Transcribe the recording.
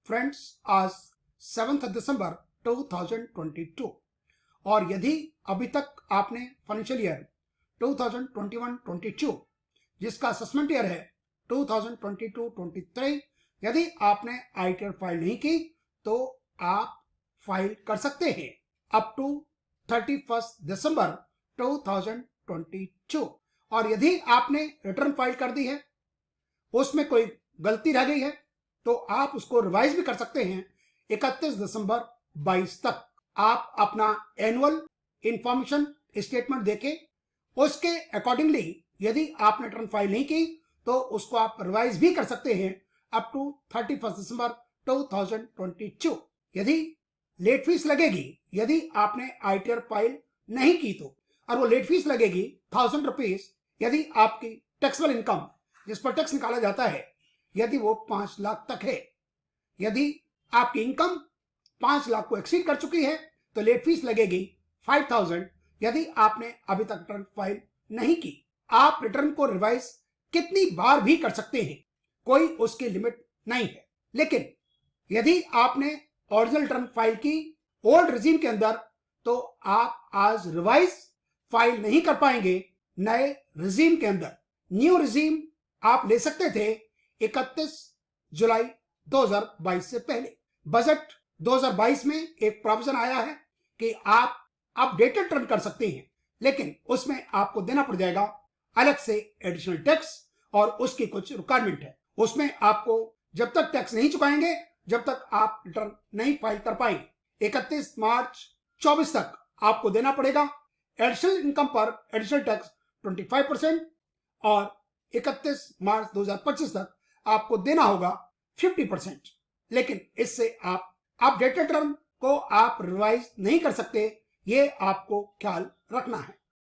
Friends, आज 7 दिसंबर 2022 और यदि अभी तक आपने फाइनेंशियल ईयर 2021-22 जिसका असेसमेंट ईयर है 2022-23 यदि आपने आईटीआर फाइल नहीं की तो आप फाइल कर सकते हैं अप टू 31 दिसंबर 2022। और यदि आपने रिटर्न फाइल कर दी है, उसमें कोई गलती रह गई है, तो आप उसको रिवाइज भी कर सकते हैं 31 दिसंबर 22 तक। आप अपना एनुअल इंफॉर्मेशन स्टेटमेंट देके उसके अकॉर्डिंगली यदि आपने रिटर्न फाइल नहीं की तो उसको आप रिवाइज भी कर सकते हैं अप टू 31 दिसंबर 2022। यदि लेट फीस लगेगी, यदि आपने आईटीआर फाइल नहीं की तो, और वो लेट फीस लगेगी 1000 रुपीज यदि आपकी टैक्सेबल इनकम जिस पर टैक्स निकाला जाता है यदि वो 5 लाख तक है। यदि आपकी इनकम 5 लाख को एक्सीड कर चुकी है तो लेट फीस लगेगी 5000 यदि आपने अभी तक रिटर्न फाइल नहीं की। आप रिटर्न को रिवाइज कितनी बार भी कर सकते हैं, कोई उसकी लिमिट नहीं है। लेकिन यदि आपने ओरिजिनल रिटर्न फाइल की ओल्ड रिजीम के अंदर तो आप आज रिवाइज फाइल नहीं कर पाएंगे नए रिजीम के अंदर। न्यू रिजीम आप ले सकते थे 31 जुलाई 2022 से पहले। बजट 2022 में एक प्रोविजन आया है कि आप अपडेटेड रिटर्न कर सकते हैं, लेकिन उसमें आपको देना पड़ जाएगा अलग से एडिशनल टैक्स और उसकी कुछ रिक्वायरमेंट है। उसमें आपको जब तक टैक्स नहीं चुकाएंगे जब तक आप रिटर्न नहीं फाइल कर पाएंगे। 31 मार्च 24 तक आपको देना पड़ेगा एडिशनल इनकम पर एडिशनल टैक्स 25% और 31 मार्च 2025 तक आपको देना होगा 50%। लेकिन इससे आप अपडेटेड रिटर्न को आप रिवाइज नहीं कर सकते, ये आपको ख्याल रखना है।